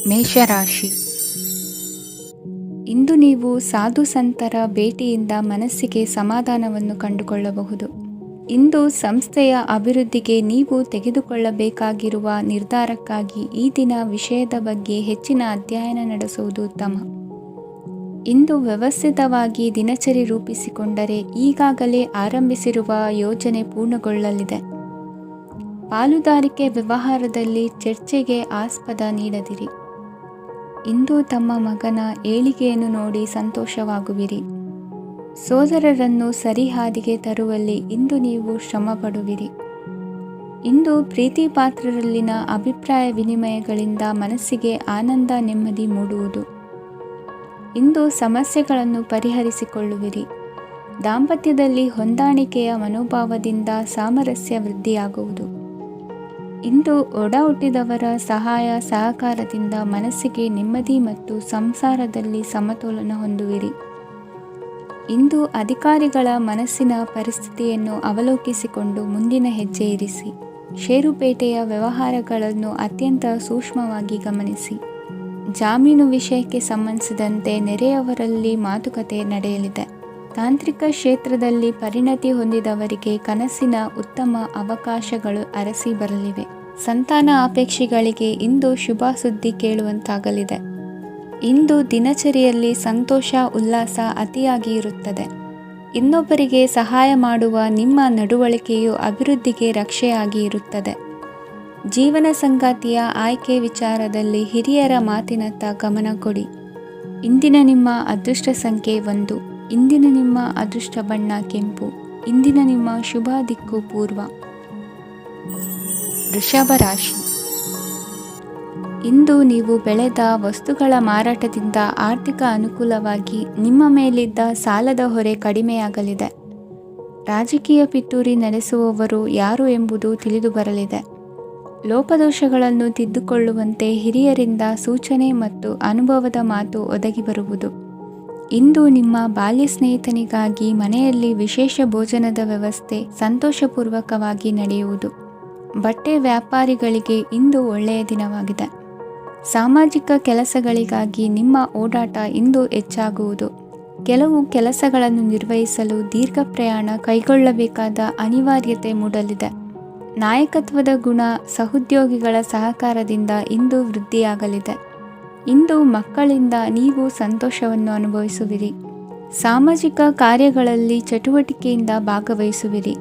ಮೇಷರಾಶಿ. ಇಂದು ನೀವು ಸಾಧು ಸಂತರ ಭೇಟಿಯಿಂದ ಮನಸ್ಸಿಗೆ ಸಮಾಧಾನವನ್ನು ಕಂಡುಕೊಳ್ಳಬಹುದು. ಇಂದು ಸಂಸ್ಥೆಯ ಅಭಿವೃದ್ಧಿಗೆ ನೀವು ತೆಗೆದುಕೊಳ್ಳಬೇಕಾಗಿರುವ ನಿರ್ಧಾರಕ್ಕಾಗಿ ಈ ದಿನ ವಿಷಯದ ಬಗ್ಗೆ ಹೆಚ್ಚಿನ ಅಧ್ಯಯನ ನಡೆಸುವುದು ಉತ್ತಮ. ಇಂದು ವ್ಯವಸ್ಥಿತವಾಗಿ ದಿನಚರಿ ರೂಪಿಸಿಕೊಂಡರೆ ಈಗಾಗಲೇ ಆರಂಭಿಸಿರುವ ಯೋಜನೆ ಪೂರ್ಣಗೊಳ್ಳಲಿದೆ. ಪಾಲುದಾರಿಕೆ ವ್ಯವಹಾರದಲ್ಲಿ ಚರ್ಚೆಗೆ ಆಸ್ಪದ ನೀಡದಿರಿ. ಇಂದು ತಮ್ಮ ಮಗನ ಏಳಿಗೆಯನ್ನು ನೋಡಿ ಸಂತೋಷವಾಗುವಿರಿ. ಸೋದರರನ್ನು ಸರಿಹಾದಿಗೆ ತರುವಲ್ಲಿ ಇಂದು ನೀವು ಶ್ರಮಪಡುವಿರಿ. ಇಂದು ಪ್ರೀತಿ ಪಾತ್ರರಲ್ಲಿನ ಅಭಿಪ್ರಾಯ ವಿನಿಮಯಗಳಿಂದ ಮನಸ್ಸಿಗೆ ಆನಂದ ನೆಮ್ಮದಿ ಮೂಡುವುದು. ಇಂದು ಸಮಸ್ಯೆಗಳನ್ನು ಪರಿಹರಿಸಿಕೊಳ್ಳುವಿರಿ. ದಾಂಪತ್ಯದಲ್ಲಿ ಹೊಂದಾಣಿಕೆಯ ಮನೋಭಾವದಿಂದ ಸಾಮರಸ್ಯ ವೃದ್ಧಿಯಾಗುವುದು. ಇಂದು ಒಡ ಹುಟ್ಟಿದವರ ಸಹಾಯ ಸಹಕಾರದಿಂದ ಮನಸ್ಸಿಗೆ ನೆಮ್ಮದಿ ಮತ್ತು ಸಂಸಾರದಲ್ಲಿ ಸಮತೋಲನ ಹೊಂದುವಿರಿ. ಇಂದು ಅಧಿಕಾರಿಗಳ ಮನಸ್ಸಿನ ಪರಿಸ್ಥಿತಿಯನ್ನು ಅವಲೋಕಿಸಿಕೊಂಡು ಮುಂದಿನ ಹೆಜ್ಜೆ ಇರಿಸಿ. ಷೇರುಪೇಟೆಯ ವ್ಯವಹಾರಗಳನ್ನು ಅತ್ಯಂತ ಸೂಕ್ಷ್ಮವಾಗಿ ಗಮನಿಸಿ. ಜಾಮೀನು ವಿಷಯಕ್ಕೆ ಸಂಬಂಧಿಸಿದಂತೆ ನೆರೆಯವರಲ್ಲಿ ಮಾತುಕತೆ ನಡೆಯಲಿದೆ. ತಾಂತ್ರಿಕ ಕ್ಷೇತ್ರದಲ್ಲಿ ಪರಿಣತಿ ಹೊಂದಿದವರಿಗೆ ಕನಸಿನ ಉತ್ತಮ ಅವಕಾಶಗಳು ಅರಸಿ ಬರಲಿವೆ. ಸಂತಾನ ಅಪೇಕ್ಷಿಗಳಿಗೆ ಇಂದು ಶುಭ ಸುದ್ದಿ ಕೇಳುವಂತಾಗಲಿದೆ. ಇಂದು ದಿನಚರಿಯಲ್ಲಿ ಸಂತೋಷ ಉಲ್ಲಾಸ ಅತಿಯಾಗಿ ಇರುತ್ತದೆ. ಇನ್ನೊಬ್ಬರಿಗೆ ಸಹಾಯ ಮಾಡುವ ನಿಮ್ಮ ನಡವಳಿಕೆಯು ಅಭಿವೃದ್ಧಿಗೆ ರಕ್ಷೆಯಾಗಿ ಇರುತ್ತದೆ. ಜೀವನ ಸಂಗಾತಿಯ ಆಯ್ಕೆ ವಿಚಾರದಲ್ಲಿ ಹಿರಿಯರ ಮಾತಿನತ್ತ ಗಮನ ಕೊಡಿ. ಇಂದಿನ ನಿಮ್ಮ ಅದೃಷ್ಟ ಸಂಖ್ಯೆ 1. ಇಂದಿನ ನಿಮ್ಮ ಅದೃಷ್ಟ ಬಣ್ಣ ಕೆಂಪು. ಇಂದಿನ ನಿಮ್ಮ ಶುಭ ದಿಕ್ಕು ಪೂರ್ವ. ವೃಷಭ ರಾಶಿ. ಇಂದು ನೀವು ಬೆಳೆದ ವಸ್ತುಗಳ ಮಾರಾಟದಿಂದ ಆರ್ಥಿಕ ಅನುಕೂಲವಾಗಿ ನಿಮ್ಮ ಮೇಲಿದ್ದ ಸಾಲದ ಹೊರೆ ಕಡಿಮೆಯಾಗಲಿದೆ. ರಾಜಕೀಯ ಪಿತೂರಿ ನಡೆಸುವವರು ಯಾರು ಎಂಬುದು ತಿಳಿದು ಬರಲಿದೆ. ಲೋಪದೋಷಗಳನ್ನು ತಿದ್ದುಕೊಳ್ಳುವಂತೆ ಹಿರಿಯರಿಂದ ಸೂಚನೆ ಮತ್ತು ಅನುಭವದ ಮಾತು ಒದಗಿ ಬರುವುದು. ಇಂದು ನಿಮ್ಮ ಬಾಲ್ಯ ಸ್ನೇಹಿತನಿಗಾಗಿ ಮನೆಯಲ್ಲಿ ವಿಶೇಷ ಭೋಜನದ ವ್ಯವಸ್ಥೆ ಸಂತೋಷಪೂರ್ವಕವಾಗಿ ನಡೆಯುವುದು. ಬಟ್ಟೆ ವ್ಯಾಪಾರಿಗಳಿಗೆ ಇಂದು ಒಳ್ಳೆಯ ದಿನವಾಗಿದೆ. ಸಾಮಾಜಿಕ ಕೆಲಸಗಳಿಗಾಗಿ ನಿಮ್ಮ ಓಡಾಟ ಇಂದು ಹೆಚ್ಚಾಗುವುದು. ಕೆಲವು ಕೆಲಸಗಳನ್ನು ನಿರ್ವಹಿಸಲು ದೀರ್ಘ ಪ್ರಯಾಣ ಕೈಗೊಳ್ಳಬೇಕಾದ ಅನಿವಾರ್ಯತೆ ಮೂಡಲಿದೆ. ನಾಯಕತ್ವದ ಗುಣ ಸಹೋದ್ಯೋಗಿಗಳ ಸಹಕಾರದಿಂದ ಇಂದು ವೃದ್ಧಿಯಾಗಲಿದೆ. ಇಂದು ಮಕ್ಕಳಿಂದ ನೀವು ಸಂತೋಷವನ್ನು ಅನುಭವಿಸುವಿರಿ. ಸಾಮಾಜಿಕ ಕಾರ್ಯಗಳಲ್ಲಿ ಚಟುವಟಿಕೆಯಿಂದ ಭಾಗವಹಿಸುವಿರಿ.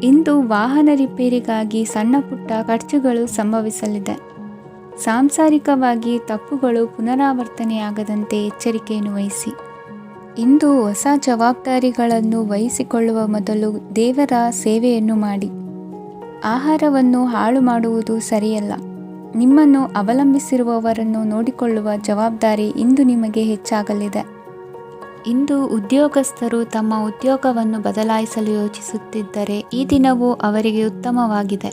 ಇಂದು ವಾಹನ ರಿಪೇರಿಗಾಗಿ ಸಣ್ಣ ಪುಟ್ಟ ಖರ್ಚುಗಳು ಸಂಭವಿಸಲಿದೆ. ಸಾಂಸಾರಿಕವಾಗಿ ತಪ್ಪುಗಳು ಪುನರಾವರ್ತನೆಯಾಗದಂತೆ ಎಚ್ಚರಿಕೆಯನ್ನು ವಹಿಸಿ. ಇಂದು ಹೊಸ ಜವಾಬ್ದಾರಿಗಳನ್ನು ವಹಿಸಿಕೊಳ್ಳುವ ಮೊದಲು ದೇವರ ಸೇವೆಯನ್ನು ಮಾಡಿ. ಆಹಾರವನ್ನು ಹಾಳು ಮಾಡುವುದು ಸರಿಯಲ್ಲ. ನಿಮ್ಮನ್ನು ಅವಲಂಬಿಸಿರುವವರನ್ನು ನೋಡಿಕೊಳ್ಳುವ ಜವಾಬ್ದಾರಿ ಇಂದು ನಿಮಗೆ ಹೆಚ್ಚಾಗಲಿದೆ. ಇಂದು ಉದ್ಯೋಗಸ್ಥರು ತಮ್ಮ ಉದ್ಯೋಗವನ್ನು ಬದಲಾಯಿಸಲು ಯೋಚಿಸುತ್ತಿದ್ದರೆ ಈ ದಿನವೂ ಅವರಿಗೆ ಉತ್ತಮವಾಗಿದೆ.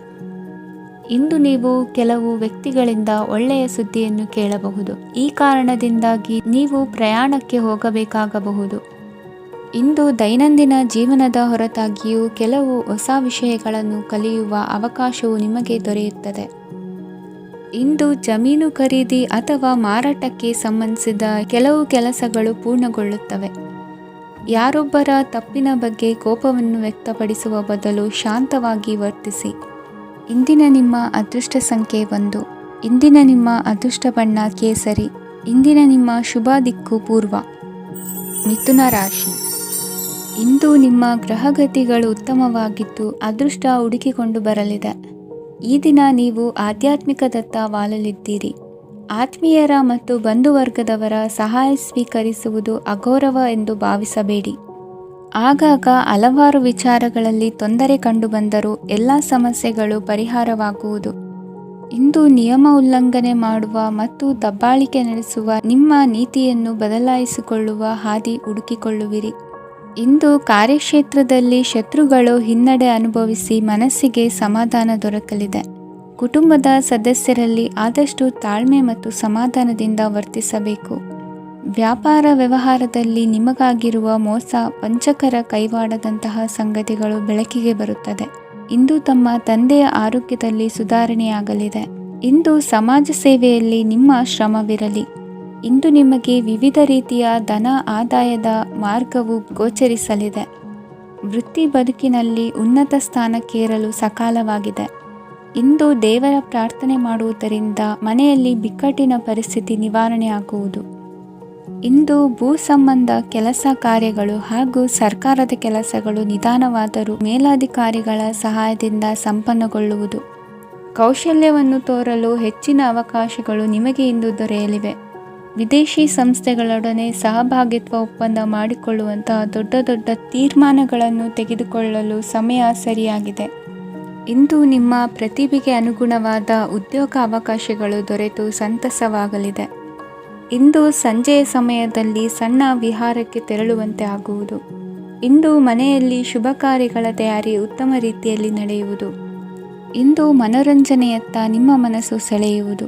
ಇಂದು ನೀವು ಕೆಲವು ವ್ಯಕ್ತಿಗಳಿಂದ ಒಳ್ಳೆಯ ಸುದ್ದಿಯನ್ನು ಕೇಳಬಹುದು. ಈ ಕಾರಣದಿಂದಾಗಿ ನೀವು ಪ್ರಯಾಣಕ್ಕೆ ಹೋಗಬೇಕಾಗಬಹುದು. ಇಂದು ದೈನಂದಿನ ಜೀವನದ ಹೊರತಾಗಿಯೂ ಕೆಲವು ಹೊಸ ವಿಷಯಗಳನ್ನು ಕಲಿಯುವ ಅವಕಾಶವು ನಿಮಗೆ ದೊರೆಯುತ್ತದೆ. ಇಂದು ಜಮೀನು ಖರೀದಿ ಅಥವಾ ಮಾರಾಟಕ್ಕೆ ಸಂಬಂಧಿಸಿದ ಕೆಲವು ಕೆಲಸಗಳು ಪೂರ್ಣಗೊಳ್ಳುತ್ತವೆ. ಯಾರೊಬ್ಬರ ತಪ್ಪಿನ ಬಗ್ಗೆ ಕೋಪವನ್ನು ವ್ಯಕ್ತಪಡಿಸುವ ಬದಲು ಶಾಂತವಾಗಿ ವರ್ತಿಸಿ. ಇಂದಿನ ನಿಮ್ಮ ಅದೃಷ್ಟ ಸಂಖ್ಯೆ 1. ಇಂದಿನ ನಿಮ್ಮ ಅದೃಷ್ಟ ಬಣ್ಣ ಕೇಸರಿ. ಇಂದಿನ ನಿಮ್ಮ ಶುಭ ದಿಕ್ಕು ಪೂರ್ವ. ಮಿಥುನ ರಾಶಿ. ಇಂದು ನಿಮ್ಮ ಗ್ರಹಗತಿಗಳು ಉತ್ತಮವಾಗಿದ್ದು ಅದೃಷ್ಟ ಹುಡುಕಿಕೊಂಡು ಬರಲಿದೆ. ಈ ದಿನ ನೀವು ಆಧ್ಯಾತ್ಮಿಕದತ್ತ ವಾಲಲಿದ್ದೀರಿ. ಆತ್ಮೀಯರ ಮತ್ತು ಬಂಧುವರ್ಗದವರ ಸಹಾಯ ಸ್ವೀಕರಿಸುವುದು ಅಗೌರವ ಎಂದು ಭಾವಿಸಬೇಡಿ. ಆಗಾಗ ಹಲವಾರು ವಿಚಾರಗಳಲ್ಲಿ ತೊಂದರೆ ಕಂಡುಬಂದರೂ ಎಲ್ಲ ಸಮಸ್ಯೆಗಳು ಪರಿಹಾರವಾಗುವುದು. ಇಂದು ನಿಯಮ ಉಲ್ಲಂಘನೆ ಮಾಡುವ ಮತ್ತು ದಬ್ಬಾಳಿಕೆ ನಡೆಸುವ ನಿಮ್ಮ ನೀತಿಯನ್ನು ಬದಲಾಯಿಸಿಕೊಳ್ಳುವ ಹಾದಿ ಹುಡುಕಿಕೊಳ್ಳುವಿರಿ. ಇಂದು ಕಾರ್ಯಕ್ಷೇತ್ರದಲ್ಲಿ ಶತ್ರುಗಳು ಹಿನ್ನಡೆ ಅನುಭವಿಸಿ ಮನಸ್ಸಿಗೆ ಸಮಾಧಾನ ದೊರಕಲಿದೆ. ಕುಟುಂಬದ ಸದಸ್ಯರಲ್ಲಿ ಆದಷ್ಟು ತಾಳ್ಮೆ ಮತ್ತು ಸಮಾಧಾನದಿಂದ ವರ್ತಿಸಬೇಕು. ವ್ಯಾಪಾರ ವ್ಯವಹಾರದಲ್ಲಿ ನಿಮಗಾಗಿರುವ ಮೋಸ, ವಂಚಕರ ಕೈವಾಡದಂತಹ ಸಂಗತಿಗಳು ಬೆಳಕಿಗೆ ಬರುತ್ತದೆ. ಇಂದು ತಮ್ಮ ತಂದೆಯ ಆರೋಗ್ಯದಲ್ಲಿ ಸುಧಾರಣೆಯಾಗಲಿದೆ. ಇಂದು ಸಮಾಜ ಸೇವೆಯಲ್ಲಿ ನಿಮ್ಮ ಶ್ರಮವಿರಲಿ. ಇಂದು ನಿಮಗೆ ವಿವಿಧ ರೀತಿಯ ಧನ ಆದಾಯದ ಮಾರ್ಗವು ಗೋಚರಿಸಲಿದೆ. ವೃತ್ತಿ ಬದುಕಿನಲ್ಲಿ ಉನ್ನತ ಸ್ಥಾನಕ್ಕೇರಲು ಸಕಾಲವಾಗಿದೆ. ಇಂದು ದೇವರ ಪ್ರಾರ್ಥನೆ ಮಾಡುವುದರಿಂದ ಮನೆಯಲ್ಲಿ ಬಿಕ್ಕಟ್ಟಿನ ಪರಿಸ್ಥಿತಿ ನಿವಾರಣೆಯಾಗುವುದು. ಇಂದು ಭೂ ಸಂಬಂಧ ಕೆಲಸ ಕಾರ್ಯಗಳು ಹಾಗೂ ಸರ್ಕಾರದ ಕೆಲಸಗಳು ನಿಧಾನವಾದರೂ ಮೇಲಾಧಿಕಾರಿಗಳ ಸಹಾಯದಿಂದ ಸಂಪನ್ನಗೊಳ್ಳುವುದು. ಕೌಶಲ್ಯವನ್ನು ತೋರಲು ಹೆಚ್ಚಿನ ಅವಕಾಶಗಳು ನಿಮಗೆ ಇಂದು ದೊರೆಯಲಿವೆ. ವಿದೇಶಿ ಸಂಸ್ಥೆಗಳೊಡನೆ ಸಹಭಾಗಿತ್ವ ಒಪ್ಪಂದ ಮಾಡಿಕೊಳ್ಳುವಂತಹ ದೊಡ್ಡ ದೊಡ್ಡ ತೀರ್ಮಾನಗಳನ್ನು ತೆಗೆದುಕೊಳ್ಳಲು ಸಮಯ ಸರಿಯಾಗಿದೆ. ಇಂದು ನಿಮ್ಮ ಪ್ರತಿಭೆಗೆ ಅನುಗುಣವಾದ ಉದ್ಯೋಗ ಅವಕಾಶಗಳು ದೊರೆತು ಸಂತಸವಾಗಲಿದೆ. ಇಂದು ಸಂಜೆಯ ಸಮಯದಲ್ಲಿ ಸಣ್ಣ ವಿಹಾರಕ್ಕೆ ತೆರಳುವಂತೆ ಆಗುವುದು. ಇಂದು ಮನೆಯಲ್ಲಿ ಶುಭ ಕಾರ್ಯಗಳ ತಯಾರಿ ಉತ್ತಮ ರೀತಿಯಲ್ಲಿ ನಡೆಯುವುದು. ಇಂದು ಮನೋರಂಜನೆಯತ್ತ ನಿಮ್ಮ ಮನಸ್ಸು ಸೆಳೆಯುವುದು.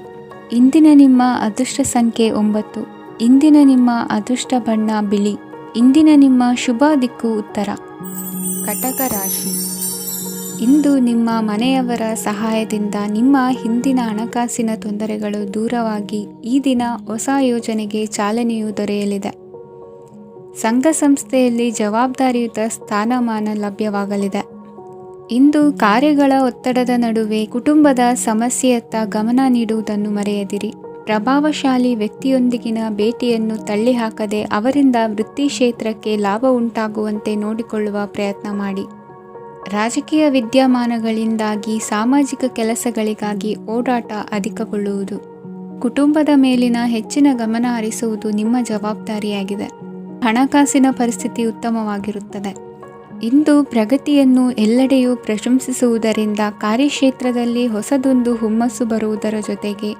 ಇಂದಿನ ನಿಮ್ಮ ಅದೃಷ್ಟ ಸಂಖ್ಯೆ 9. ಇಂದಿನ ನಿಮ್ಮ ಅದೃಷ್ಟ ಬಣ್ಣ ಬಿಳಿ. ಇಂದಿನ ನಿಮ್ಮ ಶುಭ ದಿಕ್ಕು ಉತ್ತರ. ಕಟಕ ರಾಶಿ. ಇಂದು ನಿಮ್ಮ ಮನೆಯವರ ಸಹಾಯದಿಂದ ನಿಮ್ಮ ಹಿಂದಿನ ಹಣಕಾಸಿನ ತೊಂದರೆಗಳು ದೂರವಾಗಿ ಈ ದಿನ ಹೊಸ ಯೋಜನೆಗೆ ಚಾಲನೆಯು ದೊರೆಯಲಿದೆ. ಸಂಘ ಸಂಸ್ಥೆಯಲ್ಲಿ ಜವಾಬ್ದಾರಿಯುತ ಸ್ಥಾನಮಾನ ಲಭ್ಯವಾಗಲಿದೆ. ಇಂದು ಕಾರ್ಯಗಳ ಒತ್ತಡದ ನಡುವೆ ಕುಟುಂಬದ ಸಮಸ್ಯೆಯತ್ತ ಗಮನ ನೀಡುವುದನ್ನು ಮರೆಯದಿರಿ. ಪ್ರಭಾವಶಾಲಿ ವ್ಯಕ್ತಿಯೊಂದಿಗಿನ ಭೇಟಿಯನ್ನು ತಳ್ಳಿಹಾಕದೆ ಅವರಿಂದ ವೃತ್ತಿ ಕ್ಷೇತ್ರಕ್ಕೆ ಲಾಭ ಉಂಟಾಗುವಂತೆ ನೋಡಿಕೊಳ್ಳುವ ಪ್ರಯತ್ನ ಮಾಡಿ. ರಾಜಕೀಯ ವಿದ್ಯಮಾನಗಳಿಂದಾಗಿ ಸಾಮಾಜಿಕ ಕೆಲಸಗಳಿಗಾಗಿ ಓಡಾಟ ಅಧಿಕಗೊಳ್ಳುವುದು. ಕುಟುಂಬದ ಮೇಲಿನ ಹೆಚ್ಚಿನ ಗಮನ ಹರಿಸುವುದು ನಿಮ್ಮ ಜವಾಬ್ದಾರಿಯಾಗಿದೆ. ಹಣಕಾಸಿನ ಪರಿಸ್ಥಿತಿ ಉತ್ತಮವಾಗಿರುತ್ತದೆ. ಇಂದು ಪ್ರಗತಿಯನ್ನು ಎಲ್ಲೆಡೆಯೂ ಪ್ರಶಂಸಿಸುವುದರಿಂದ ಕಾರ್ಯಕ್ಷೇತ್ರದಲ್ಲಿ ಹೊಸದೊಂದು ಹುಮ್ಮಸ್ಸು ಬರುವುದರ ಜೊತೆಗೆ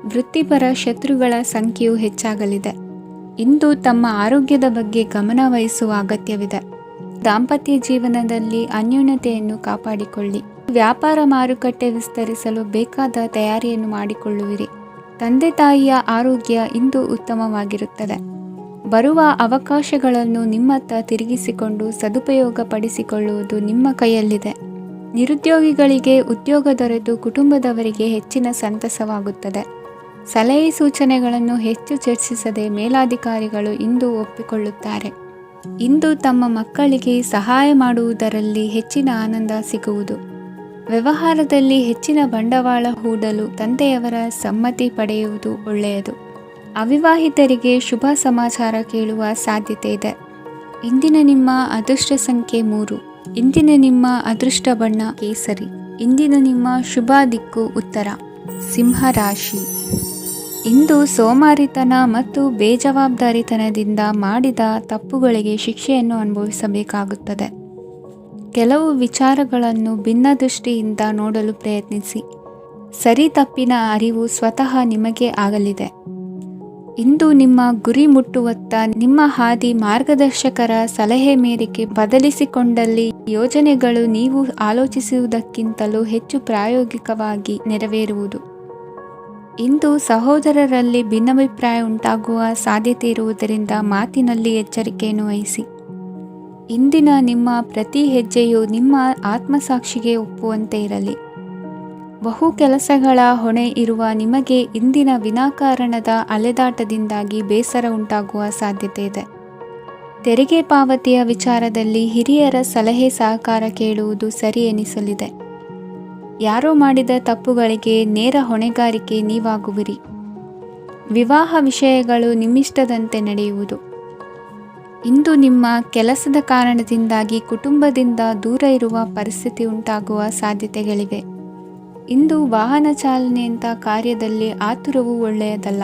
ವೃತ್ತಿಪರ ಶತ್ರುಗಳ ಸಂಖ್ಯೆಯು ಹೆಚ್ಚಾಗಲಿದೆ. ಇಂದು ತಮ್ಮ ಆರೋಗ್ಯದ ಬಗ್ಗೆ ಗಮನ ವಹಿಸುವ ಅಗತ್ಯವಿದೆ. ದಾಂಪತ್ಯ ಜೀವನದಲ್ಲಿ ಅನ್ಯೋನ್ಯತೆಯನ್ನು ಕಾಪಾಡಿಕೊಳ್ಳಿ. ವ್ಯಾಪಾರ ಮಾರುಕಟ್ಟೆ ವಿಸ್ತರಿಸಲು ಬೇಕಾದ ತಯಾರಿಯನ್ನು ಮಾಡಿಕೊಳ್ಳುವಿರಿ. ತಂದೆ ತಾಯಿಯ ಆರೋಗ್ಯ ಇಂದು ಉತ್ತಮವಾಗಿರುತ್ತದೆ. ಬರುವ ಅವಕಾಶಗಳನ್ನು ನಿಮ್ಮತ್ತ ತಿರುಗಿಸಿಕೊಂಡು ಸದುಪಯೋಗಪಡಿಸಿಕೊಳ್ಳುವುದು ನಿಮ್ಮ ಕೈಯಲ್ಲಿದೆ. ನಿರುದ್ಯೋಗಿಗಳಿಗೆ ಉದ್ಯೋಗ ದೊರೆತು ಕುಟುಂಬದವರಿಗೆ ಹೆಚ್ಚಿನ ಸಂತಸವಾಗುತ್ತದೆ. ಸಲಹೆ ಸೂಚನೆಗಳನ್ನು ಹೆಚ್ಚು ಚರ್ಚಿಸದೆ ಮೇಲಾಧಿಕಾರಿಗಳು ಇಂದು ಒಪ್ಪಿಕೊಳ್ಳುತ್ತಾರೆ. ಇಂದು ತಮ್ಮ ಮಕ್ಕಳಿಗೆ ಸಹಾಯ ಮಾಡುವುದರಲ್ಲಿ ಹೆಚ್ಚಿನ ಆನಂದ ಸಿಗುವುದು. ವ್ಯವಹಾರದಲ್ಲಿ ಹೆಚ್ಚಿನ ಬಂಡವಾಳ ಹೂಡಲು ತಂದೆಯವರ ಸಮ್ಮತಿ ಪಡೆಯುವುದು ಒಳ್ಳೆಯದು. ಅವಿವಾಹಿತರಿಗೆ ಶುಭ ಸಮಾಚಾರ ಕೇಳುವ ಸಾಧ್ಯತೆ ಇದೆ. ಇಂದಿನ ನಿಮ್ಮ ಅದೃಷ್ಟ ಸಂಖ್ಯೆ 3. ಇಂದಿನ ನಿಮ್ಮ ಅದೃಷ್ಟ ಬಣ್ಣ ಕೇಸರಿ. ಇಂದಿನ ನಿಮ್ಮ ಶುಭ ದಿಕ್ಕು ಉತ್ತರ. ಸಿಂಹ ರಾಶಿ. ಇಂದು ಸೋಮಾರಿತನ ಮತ್ತು ಬೇಜವಾಬ್ದಾರಿತನದಿಂದ ಮಾಡಿದ ತಪ್ಪುಗಳಿಗೆ ಶಿಕ್ಷೆಯನ್ನು ಅನುಭವಿಸಬೇಕಾಗುತ್ತದೆ. ಕೆಲವು ವಿಚಾರಗಳನ್ನು ಭಿನ್ನ ದೃಷ್ಟಿಯಿಂದ ನೋಡಲು ಪ್ರಯತ್ನಿಸಿ. ಸರಿ ತಪ್ಪಿನ ಅರಿವು ಸ್ವತಃ ನಿಮಗೆ ಆಗಲಿದೆ. ಇಂದು ನಿಮ್ಮ ಗುರಿ ಮುಟ್ಟುವತ್ತ ನಿಮ್ಮ ಹಾದಿ ಮಾರ್ಗದರ್ಶಕರ ಸಲಹೆ ಮೇರೆಗೆ ಬದಲಿಸಿಕೊಂಡಲ್ಲಿ ಯೋಜನೆಗಳು ನೀವು ಆಲೋಚಿಸುವುದಕ್ಕಿಂತಲೂ ಹೆಚ್ಚು ಪ್ರಾಯೋಗಿಕವಾಗಿ ನೆರವೇರುವುದು. ಇಂದು ಸಹೋದರರಲ್ಲಿ ಭಿನ್ನಾಭಿಪ್ರಾಯ ಉಂಟಾಗುವ ಸಾಧ್ಯತೆ ಇರುವುದರಿಂದ ಮಾತಿನಲ್ಲಿ ಎಚ್ಚರಿಕೆಯನ್ನು ವಹಿಸಿ. ಇಂದಿನ ನಿಮ್ಮ ಪ್ರತಿ ಹೆಜ್ಜೆಯು ನಿಮ್ಮ ಆತ್ಮಸಾಕ್ಷಿಗೆ ಒಪ್ಪುವಂತೆ ಇರಲಿ. ಬಹು ಕೆಲಸಗಳ ಹೊಣೆ ಇರುವ ನಿಮಗೆ ಇಂದಿನ ವಿನಾಕಾರಣದ ಅಲೆದಾಟದಿಂದಾಗಿ ಬೇಸರ ಉಂಟಾಗುವ ಸಾಧ್ಯತೆ ಇದೆ. ತೆರಿಗೆ ಪಾವತಿಯ ವಿಚಾರದಲ್ಲಿ ಹಿರಿಯರ ಸಲಹೆ ಸಹಕಾರ ಕೇಳುವುದು ಸರಿ ಎನಿಸಲಿದೆ. ಯಾರೋ ಮಾಡಿದ ತಪ್ಪುಗಳಿಗೆ ನೇರ ಹೊಣೆಗಾರಿಕೆ ನೀವಾಗುವಿರಿ. ವಿವಾಹ ವಿಷಯಗಳು ನಿಮ್ಮಿಷ್ಟದಂತೆ ನಡೆಯುವುದು. ಇಂದು ನಿಮ್ಮ ಕೆಲಸದ ಕಾರಣದಿಂದಾಗಿ ಕುಟುಂಬದಿಂದ ದೂರ ಇರುವ ಪರಿಸ್ಥಿತಿ ಉಂಟಾಗುವ ಸಾಧ್ಯತೆಗಳಿವೆ. ಇಂದು ವಾಹನ ಚಾಲನೆಯಂಥ ಕಾರ್ಯದಲ್ಲಿ ಆತುರವು ಒಳ್ಳೆಯದಲ್ಲ.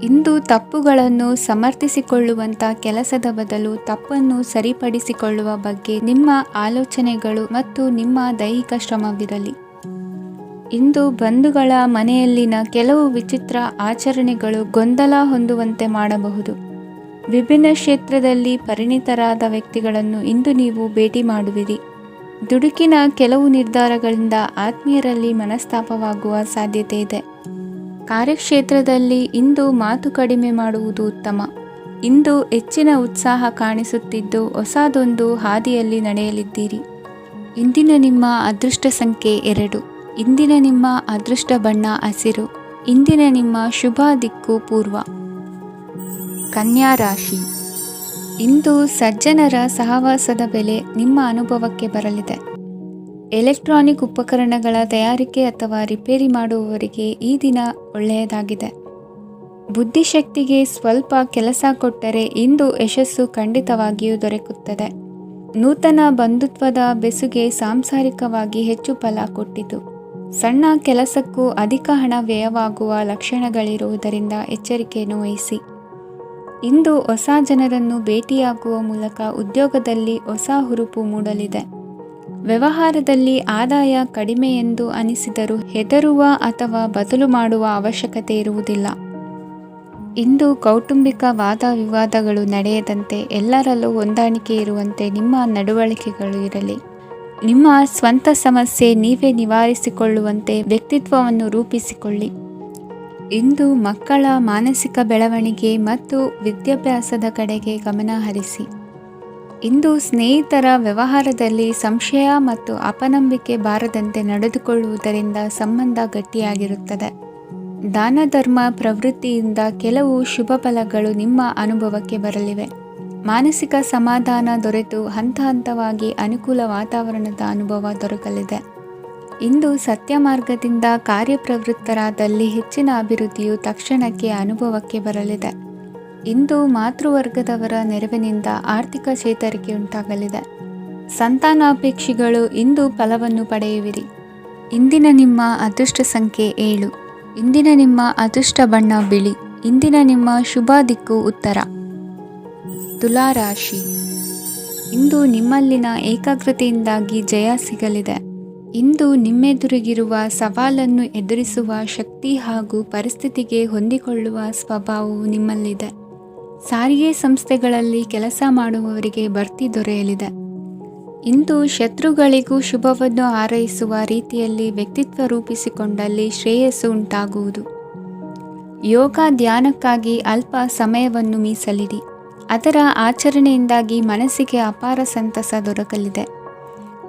ಇಂದು ತಪ್ಪುಗಳನ್ನು ಸಮರ್ಥಿಸಿಕೊಳ್ಳುವಂಥ ಕೆಲಸದ ಬದಲು ತಪ್ಪನ್ನು ಸರಿಪಡಿಸಿಕೊಳ್ಳುವ ಬಗ್ಗೆ ನಿಮ್ಮ ಆಲೋಚನೆಗಳು ಮತ್ತು ನಿಮ್ಮ ದೈಹಿಕ ಶ್ರಮವಿರಲಿ. ಇಂದು ಬಂಧುಗಳ ಮನೆಯಲ್ಲಿನ ಕೆಲವು ವಿಚಿತ್ರ ಆಚರಣೆಗಳು ಗೊಂದಲ ಹೊಂದುವಂತೆ ಮಾಡಬಹುದು. ವಿಭಿನ್ನ ಕ್ಷೇತ್ರದಲ್ಲಿ ಪರಿಣಿತರಾದ ವ್ಯಕ್ತಿಗಳನ್ನು ಇಂದು ನೀವು ಭೇಟಿ ಮಾಡುವಿರಿ. ದುಡುಕಿನ ಕೆಲವು ನಿರ್ಧಾರಗಳಿಂದ ಆತ್ಮೀಯರಲ್ಲಿ ಮನಸ್ತಾಪವಾಗುವ ಸಾಧ್ಯತೆ ಇದೆ. ಕಾರ್ಯಕ್ಷೇತ್ರದಲ್ಲಿ ಇಂದು ಮಾತು ಕಡಿಮೆ ಮಾಡುವುದು ಉತ್ತಮ. ಇಂದು ಹೆಚ್ಚಿನ ಉತ್ಸಾಹ ಕಾಣಿಸುತ್ತಿದ್ದು ಹೊಸದೊಂದು ಹಾದಿಯಲ್ಲಿ ನಡೆಯಲಿದ್ದೀರಿ. ಇಂದಿನ ನಿಮ್ಮ ಅದೃಷ್ಟ ಸಂಖ್ಯೆ 2. ಇಂದಿನ ನಿಮ್ಮ ಅದೃಷ್ಟ ಬಣ್ಣ ಹಸಿರು. ಇಂದಿನ ನಿಮ್ಮ ಶುಭ ದಿಕ್ಕು ಪೂರ್ವ. ಕನ್ಯಾ ರಾಶಿ. ಇಂದು ಸಜ್ಜನರ ಸಹವಾಸದ ಬೆಲೆ ನಿಮ್ಮ ಅನುಭವಕ್ಕೆ ಬರಲಿದೆ. ಎಲೆಕ್ಟ್ರಾನಿಕ್ ಉಪಕರಣಗಳ ತಯಾರಿಕೆ ಅಥವಾ ರಿಪೇರಿ ಮಾಡುವವರಿಗೆ ಈ ದಿನ ಒಳ್ಳೆಯದಾಗಿದೆ. ಬುದ್ಧಿಶಕ್ತಿಗೆ ಸ್ವಲ್ಪ ಕೆಲಸ ಕೊಟ್ಟರೆ ಇಂದು ಯಶಸ್ಸು ಖಂಡಿತವಾಗಿಯೂ ದೊರಕುತ್ತದೆ. ನೂತನ ಬಂಧುತ್ವದ ಬೆಸುಗೆ ಸಾಂಸಾರಿಕವಾಗಿ ಹೆಚ್ಚು ಫಲ ಕೊಟ್ಟಿತು. ಸಣ್ಣ ಕೆಲಸಕ್ಕೂ ಅಧಿಕ ಹಣ ವ್ಯಯವಾಗುವ ಲಕ್ಷಣಗಳಿರುವುದರಿಂದ ಎಚ್ಚರಿಕೆಯನ್ನು ವಹಿಸಿ. ಇಂದು ಹೊಸ ಜನರನ್ನು ಭೇಟಿಯಾಗುವ ಮೂಲಕ ಉದ್ಯೋಗದಲ್ಲಿ ಹೊಸ ಹುರುಪು ಮೂಡಲಿದೆ. ವ್ಯವಹಾರದಲ್ಲಿ ಆದಾಯ ಕಡಿಮೆ ಎಂದು ಅನಿಸಿದರೂ ಹೆದರುವ ಅಥವಾ ಬದಲು ಮಾಡುವ ಅವಶ್ಯಕತೆ ಇರುವುದಿಲ್ಲ. ಇಂದು ಕೌಟುಂಬಿಕ ವಾದ ವಿವಾದಗಳು ನಡೆಯದಂತೆ ಎಲ್ಲರಲ್ಲೂ ಹೊಂದಾಣಿಕೆ ಇರುವಂತೆ ನಿಮ್ಮ ನಡವಳಿಕೆಗಳು ಇರಲಿ. ನಿಮ್ಮ ಸ್ವಂತ ಸಮಸ್ಯೆ ನೀವೇ ನಿವಾರಿಸಿಕೊಳ್ಳುವಂತೆ ವ್ಯಕ್ತಿತ್ವವನ್ನು ರೂಪಿಸಿಕೊಳ್ಳಿ. ಇಂದು ಮಕ್ಕಳ ಮಾನಸಿಕ ಬೆಳವಣಿಗೆ ಮತ್ತು ವಿದ್ಯಾಭ್ಯಾಸದ ಕಡೆಗೆ ಗಮನ ಹರಿಸಿ. ಇಂದು ಸ್ನೇಹಿತರ ವ್ಯವಹಾರದಲ್ಲಿ ಸಂಶಯ ಮತ್ತು ಅಪನಂಬಿಕೆ ಬಾರದಂತೆ ನಡೆದುಕೊಳ್ಳುವುದರಿಂದ ಸಂಬಂಧ ಗಟ್ಟಿಯಾಗಿರುತ್ತದೆ. ದಾನ ಧರ್ಮ ಪ್ರವೃತ್ತಿಯಿಂದ ಕೆಲವು ಶುಭ ಫಲಗಳು ನಿಮ್ಮ ಅನುಭವಕ್ಕೆ ಬರಲಿವೆ. ಮಾನಸಿಕ ಸಮಾಧಾನ ದೊರೆತು ಹಂತ ಹಂತವಾಗಿ ಅನುಕೂಲ ವಾತಾವರಣದ ಅನುಭವ ದೊರಕಲಿದೆ. ಇಂದು ಸತ್ಯ ಮಾರ್ಗದಿಂದ ಕಾರ್ಯಪ್ರವೃತ್ತರಾದಲ್ಲಿ ಹೆಚ್ಚಿನ ಅಭಿವೃದ್ಧಿಯು ತಕ್ಷಣಕ್ಕೆ ಅನುಭವಕ್ಕೆ ಬರಲಿದೆ. ಇಂದು ಮಾತೃವರ್ಗದವರ ನೆರವಿನಿಂದ ಆರ್ಥಿಕ ಚೇತರಿಕೆ ಉಂಟಾಗಲಿದೆ. ಸಂತಾನಾಪೇಕ್ಷಿಗಳು ಇಂದು ಫಲವನ್ನು ಪಡೆಯುವಿರಿ. ಇಂದಿನ ನಿಮ್ಮ ಅದೃಷ್ಟ ಸಂಖ್ಯೆ 7. ಇಂದಿನ ನಿಮ್ಮ ಅದೃಷ್ಟ ಬಣ್ಣ ಬಿಳಿ. ಇಂದಿನ ನಿಮ್ಮ ಶುಭ ದಿಕ್ಕು ಉತ್ತರ. ತುಲಾ ರಾಶಿ. ಇಂದು ನಿಮ್ಮಲ್ಲಿನ ಏಕಾಗ್ರತೆಯಿಂದಾಗಿ ಜಯ ಸಿಗಲಿದೆ. ಇಂದು ನಿಮ್ಮೆದುರಿಗಿರುವ ಸವಾಲನ್ನು ಎದುರಿಸುವ ಶಕ್ತಿ ಹಾಗೂ ಪರಿಸ್ಥಿತಿಗೆ ಹೊಂದಿಕೊಳ್ಳುವ ಸ್ವಭಾವವು ನಿಮ್ಮಲ್ಲಿದೆ. ಸಾರಿಗೆ ಸಂಸ್ಥೆಗಳಲ್ಲಿ ಕೆಲಸ ಮಾಡುವವರಿಗೆ ಬಡ್ತಿ ದೊರೆಯಲಿದೆ. ಇಂದು ಶತ್ರುಗಳಿಗೂ ಶುಭವನ್ನು ಹಾರೈಸುವ ರೀತಿಯಲ್ಲಿ ವ್ಯಕ್ತಿತ್ವ ರೂಪಿಸಿಕೊಂಡಲ್ಲಿ ಶ್ರೇಯಸ್ಸು ಉಂಟಾಗುವುದು. ಯೋಗ ಧ್ಯಾನಕ್ಕಾಗಿ ಅಲ್ಪ ಸಮಯವನ್ನು ಮೀಸಲಿಡಿ. ಅದರ ಆಚರಣೆಯಿಂದಾಗಿ ಮನಸ್ಸಿಗೆ ಅಪಾರ ಸಂತಸ ದೊರಕಲಿದೆ.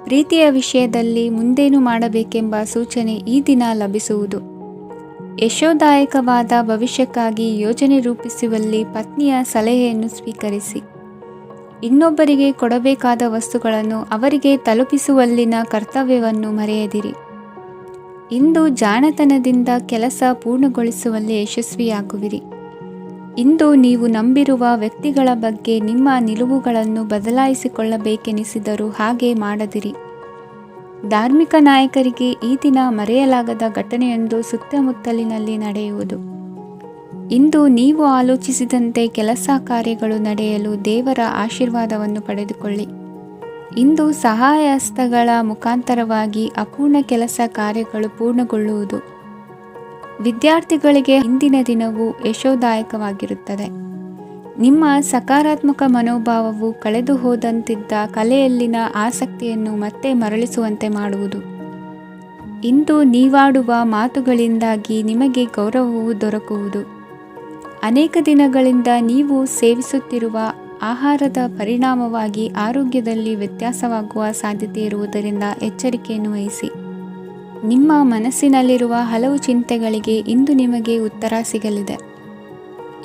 ಪ್ರೀತಿಯ ವಿಷಯದಲ್ಲಿ ಮುಂದೇನು ಮಾಡಬೇಕೆಂಬ ಸೂಚನೆ ಈ ದಿನ ಲಭಿಸುವುದು. ಯಶೋದಾಯಕವಾದ ಭವಿಷ್ಯಕ್ಕಾಗಿ ಯೋಜನೆ ರೂಪಿಸುವಲ್ಲಿ ಪತ್ನಿಯ ಸಲಹೆಯನ್ನು ಸ್ವೀಕರಿಸಿ. ಇನ್ನೊಬ್ಬರಿಗೆ ಕೊಡಬೇಕಾದ ವಸ್ತುಗಳನ್ನು ಅವರಿಗೆ ತಲುಪಿಸುವಲ್ಲಿನ ಕರ್ತವ್ಯವನ್ನು ಮರೆಯದಿರಿ. ಇಂದು ಜಾಣತನದಿಂದ ಕೆಲಸ ಪೂರ್ಣಗೊಳಿಸುವಲ್ಲಿ ಯಶಸ್ವಿಯಾಗುವಿರಿ. ಇಂದು ನೀವು ನಂಬಿರುವ ವ್ಯಕ್ತಿಗಳ ಬಗ್ಗೆ ನಿಮ್ಮ ನಿಲುವುಗಳನ್ನು ಬದಲಾಯಿಸಿಕೊಳ್ಳಬೇಕೆನಿಸಿದರೂ ಹಾಗೆ ಮಾಡದಿರಿ. ಧಾರ್ಮಿಕ ನಾಯಕರಿಗೆ ಈ ದಿನ ಮರೆಯಲಾಗದ ಘಟನೆಯೊಂದು ಸುತ್ತಮುತ್ತಲಿನಲ್ಲಿ ನಡೆಯುವುದು. ಇಂದು ನೀವು ಆಲೋಚಿಸಿದಂತೆ ಕೆಲಸ ಕಾರ್ಯಗಳು ನಡೆಯಲು ದೇವರ ಆಶೀರ್ವಾದವನ್ನು ಪಡೆದುಕೊಳ್ಳಿ. ಇಂದು ಸಹಾಯ ಹಸ್ತಗಳ ಮುಖಾಂತರವಾಗಿ ಅಪೂರ್ಣ ಕೆಲಸ ಕಾರ್ಯಗಳು ಪೂರ್ಣಗೊಳ್ಳುವುದು. ವಿದ್ಯಾರ್ಥಿಗಳಿಗೆ ಇಂದಿನ ದಿನವು ಯಶೋದಾಯಕವಾಗಿರುತ್ತದೆ. ನಿಮ್ಮ ಸಕಾರಾತ್ಮಕ ಮನೋಭಾವವು ಕಳೆದು ಹೋದಂತಿದ್ದ ಕಲೆಯಲ್ಲಿನ ಆಸಕ್ತಿಯನ್ನು ಮತ್ತೆ ಮರಳಿಸುವಂತೆ ಮಾಡುವುದು. ಇಂದು ನೀವಾಡುವ ಮಾತುಗಳಿಂದಾಗಿ ನಿಮಗೆ ಗೌರವವು ದೊರಕುವುದು. ಅನೇಕ ದಿನಗಳಿಂದ ನೀವು ಸೇವಿಸುತ್ತಿರುವ ಆಹಾರದ ಪರಿಣಾಮವಾಗಿ ಆರೋಗ್ಯದಲ್ಲಿ ವ್ಯತ್ಯಾಸವಾಗುವ ಸಾಧ್ಯತೆ ಇರುವುದರಿಂದ ಎಚ್ಚರಿಕೆಯನ್ನು ವಹಿಸಿ. ನಿಮ್ಮ ಮನಸ್ಸಿನಲ್ಲಿರುವ ಹಲವು ಚಿಂತೆಗಳಿಗೆ ಇಂದು ನಿಮಗೆ ಉತ್ತರ ಸಿಗಲಿದೆ.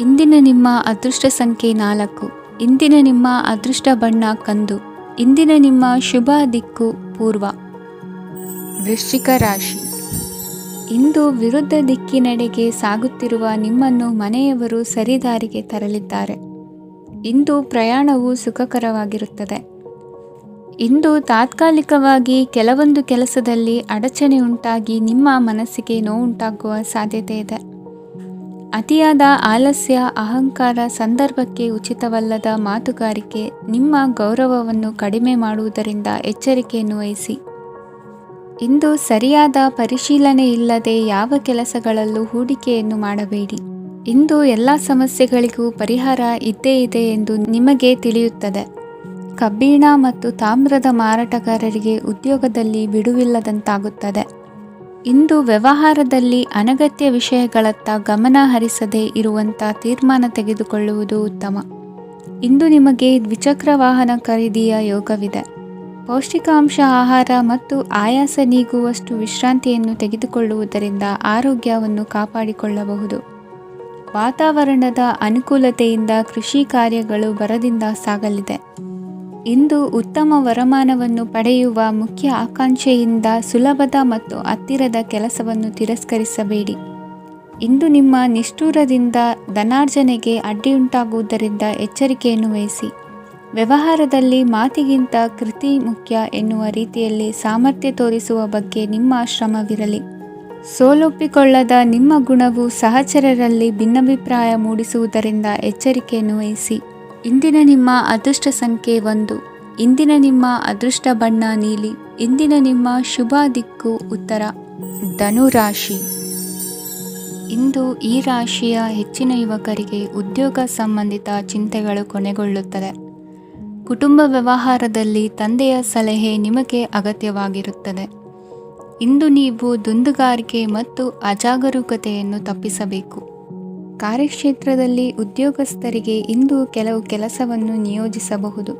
ಇಂದಿನ ನಿಮ್ಮ ಅದೃಷ್ಟ ಸಂಖ್ಯೆ 4. ಇಂದಿನ ನಿಮ್ಮ ಅದೃಷ್ಟ ಬಣ್ಣ ಕಂದು. ಇಂದಿನ ನಿಮ್ಮ ಶುಭ ದಿಕ್ಕು ಪೂರ್ವ. ವೃಶ್ಚಿಕ ರಾಶಿ. ಇಂದು ವಿರುದ್ಧ ದಿಕ್ಕಿನೆಡೆಗೆ ಸಾಗುತ್ತಿರುವ ನಿಮ್ಮನ್ನು ಮನೆಯವರು ಸರಿದಾರಿಗೆ ತರಲಿದ್ದಾರೆ. ಇಂದು ಪ್ರಯಾಣವು ಸುಖಕರವಾಗಿರುತ್ತದೆ. ಇಂದು ತಾತ್ಕಾಲಿಕವಾಗಿ ಕೆಲವೊಂದು ಕೆಲಸದಲ್ಲಿ ಅಡಚಣೆ ಉಂಟಾಗಿ ನಿಮ್ಮ ಮನಸ್ಸಿಗೆ ನೋವುಂಟಾಗುವ ಸಾಧ್ಯತೆ ಇದೆ. ಅತಿಯಾದ ಆಲಸ್ಯ, ಅಹಂಕಾರ, ಸಂದರ್ಭಕ್ಕೆ ಉಚಿತವಲ್ಲದ ಮಾತುಗಾರಿಕೆ ನಿಮ್ಮ ಗೌರವವನ್ನು ಕಡಿಮೆ ಮಾಡುವುದರಿಂದ ಎಚ್ಚರಿಕೆಯನ್ನು ವಹಿಸಿ. ಇಂದು ಸರಿಯಾದ ಪರಿಶೀಲನೆ ಇಲ್ಲದೆ ಯಾವ ಕೆಲಸಗಳಲ್ಲೂ ಹೂಡಿಕೆಯನ್ನು ಮಾಡಬೇಡಿ. ಇಂದು ಎಲ್ಲ ಸಮಸ್ಯೆಗಳಿಗೂ ಪರಿಹಾರ ಇದ್ದೇ ಇದೆ ಎಂದು ನಿಮಗೆ ತಿಳಿಯುತ್ತದೆ. ಕಬ್ಬಿಣ ಮತ್ತು ತಾಮ್ರದ ಮಾರಾಟಗಾರರಿಗೆ ಉದ್ಯೋಗದಲ್ಲಿ ಬಿಡುವಿಲ್ಲದಂತಾಗುತ್ತದೆ. ಇಂದು ವ್ಯವಹಾರದಲ್ಲಿ ಅನಗತ್ಯ ವಿಷಯಗಳತ್ತ ಗಮನ ಹರಿಸದೇ ಇರುವಂಥ ತೀರ್ಮಾನ ತೆಗೆದುಕೊಳ್ಳುವುದು ಉತ್ತಮ. ಇಂದು ನಿಮಗೆ ದ್ವಿಚಕ್ರ ವಾಹನ ಖರೀದಿಯ ಯೋಗವಿದೆ. ಪೌಷ್ಟಿಕಾಂಶ ಆಹಾರ ಮತ್ತು ಆಯಾಸ ನೀಗುವಷ್ಟು ವಿಶ್ರಾಂತಿಯನ್ನು ತೆಗೆದುಕೊಳ್ಳುವುದರಿಂದ ಆರೋಗ್ಯವನ್ನು ಕಾಪಾಡಿಕೊಳ್ಳಬಹುದು. ವಾತಾವರಣದ ಅನುಕೂಲತೆಯಿಂದ ಕೃಷಿ ಕಾರ್ಯಗಳು ಬರದಿಂದ ಸಾಗಲಿದೆ. ಇಂದು ಉತ್ತಮ ವರಮಾನವನ್ನು ಪಡೆಯುವ ಮುಖ್ಯ ಆಕಾಂಕ್ಷೆಯಿಂದ ಸುಲಭದ ಮತ್ತು ಹತ್ತಿರದ ಕೆಲಸವನ್ನು ತಿರಸ್ಕರಿಸಬೇಡಿ. ಇಂದು ನಿಮ್ಮ ನಿಷ್ಠುರದಿಂದ ಧನಾರ್ಜನೆಗೆ ಅಡ್ಡಿಯುಂಟಾಗುವುದರಿಂದ ಎಚ್ಚರಿಕೆಯನ್ನು ವಹಿಸಿ. ವ್ಯವಹಾರದಲ್ಲಿ ಮಾತಿಗಿಂತ ಕೃತಿ ಮುಖ್ಯ ಎನ್ನುವ ರೀತಿಯಲ್ಲಿ ಸಾಮರ್ಥ್ಯ ತೋರಿಸುವ ಬಗ್ಗೆ ನಿಮ್ಮ ಶ್ರಮವಿರಲಿ. ಸೋಲೊಪ್ಪಿಕೊಳ್ಳದ ನಿಮ್ಮ ಗುಣವು ಸಹಚರರಲ್ಲಿ ಭಿನ್ನಾಭಿಪ್ರಾಯ ಮೂಡಿಸುವುದರಿಂದ ಎಚ್ಚರಿಕೆಯನ್ನು ವಹಿಸಿ. ಇಂದಿನ ನಿಮ್ಮ ಅದೃಷ್ಟ ಸಂಖ್ಯೆ 1. ಇಂದಿನ ನಿಮ್ಮ ಅದೃಷ್ಟ ಬಣ್ಣ ನೀಲಿ. ಇಂದಿನ ನಿಮ್ಮ ಶುಭ ದಿಕ್ಕು ಉತ್ತರ. ಧನುರಾಶಿ. ಇಂದು ಈ ರಾಶಿಯ ಹೆಚ್ಚಿನ ಯುವಕರಿಗೆ ಉದ್ಯೋಗ ಸಂಬಂಧಿತ ಚಿಂತೆಗಳು ಕೊನೆಗೊಳ್ಳುತ್ತದೆ. ಕುಟುಂಬ ವ್ಯವಹಾರದಲ್ಲಿ ತಂದೆಯ ಸಲಹೆ ನಿಮಗೆ ಅಗತ್ಯವಾಗಿರುತ್ತದೆ. ಇಂದು ನೀವು ದುಂದುಗಾರಿಕೆ ಮತ್ತು ಅಜಾಗರೂಕತೆಯನ್ನು ತಪ್ಪಿಸಬೇಕು. ಕಾರ್ಯಕ್ಷೇತ್ರದಲ್ಲಿ ಉದ್ಯೋಗಸ್ಥರಿಗೆ ಇಂದು ಕೆಲವು ಕೆಲಸವನ್ನು ನಿಯೋಜಿಸಬಹುದು.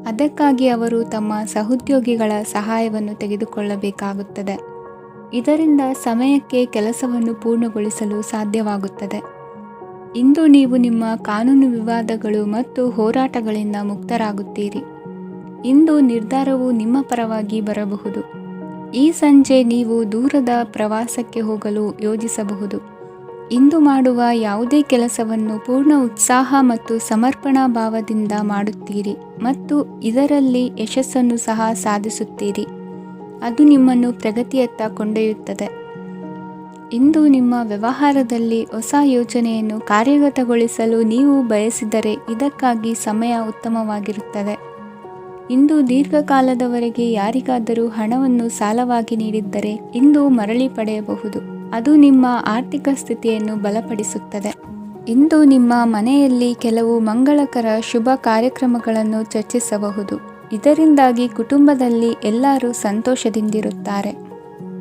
ಅದಕ್ಕಾಗಿ ಅವರು ತಮ್ಮ ಸಹೋದ್ಯೋಗಿಗಳ ಸಹಾಯವನ್ನು ತೆಗೆದುಕೊಳ್ಳಬೇಕಾಗುತ್ತದೆ. ಇದರಿಂದ ಸಮಯಕ್ಕೆ ಕೆಲಸವನ್ನು ಪೂರ್ಣಗೊಳಿಸಲು ಸಾಧ್ಯವಾಗುತ್ತದೆ. ಇಂದು ನೀವು ನಿಮ್ಮ ಕಾನೂನು ವಿವಾದಗಳು ಮತ್ತು ಹೋರಾಟಗಳಿಂದ ಮುಕ್ತರಾಗುತ್ತೀರಿ. ಇಂದು ನಿರ್ಧಾರವು ನಿಮ್ಮ ಪರವಾಗಿ ಬರಬಹುದು. ಈ ಸಂಜೆ ನೀವು ದೂರದ ಪ್ರವಾಸಕ್ಕೆ ಹೋಗಲು ಯೋಜಿಸಬಹುದು. ಇಂದು ಮಾಡುವ ಯಾವುದೇ ಕೆಲಸವನ್ನು ಪೂರ್ಣ ಉತ್ಸಾಹ ಮತ್ತು ಸಮರ್ಪಣಾ ಭಾವದಿಂದ ಮಾಡುತ್ತೀರಿ ಮತ್ತು ಇದರಲ್ಲಿ ಯಶಸ್ಸನ್ನು ಸಹ ಸಾಧಿಸುತ್ತೀರಿ. ಅದು ನಿಮ್ಮನ್ನು ಪ್ರಗತಿಯತ್ತ ಕೊಂಡೊಯ್ಯುತ್ತದೆ. ಇಂದು ನಿಮ್ಮ ವ್ಯವಹಾರದಲ್ಲಿ ಹೊಸ ಯೋಜನೆಯನ್ನು ಕಾರ್ಯಗತಗೊಳಿಸಲು ನೀವು ಬಯಸಿದರೆ ಇದಕ್ಕಾಗಿ ಸಮಯ ಉತ್ತಮವಾಗಿರುತ್ತದೆ. ಇಂದು ದೀರ್ಘಕಾಲದವರೆಗೆ ಯಾರಿಗಾದರೂ ಹಣವನ್ನು ಸಾಲವಾಗಿ ನೀಡಿದ್ದರೆ ಇಂದು ಮರಳಿ ಪಡೆಯಬಹುದು. ಅದು ನಿಮ್ಮ ಆರ್ಥಿಕ ಸ್ಥಿತಿಯನ್ನು ಬಲಪಡಿಸುತ್ತದೆ. ಇಂದು ನಿಮ್ಮ ಮನೆಯಲ್ಲಿ ಕೆಲವು ಮಂಗಳಕರ ಶುಭ ಕಾರ್ಯಕ್ರಮಗಳನ್ನು ಚರ್ಚಿಸಬಹುದು. ಇದರಿಂದಾಗಿ ಕುಟುಂಬದಲ್ಲಿ ಎಲ್ಲರೂ ಸಂತೋಷದಿಂದಿರುತ್ತಾರೆ.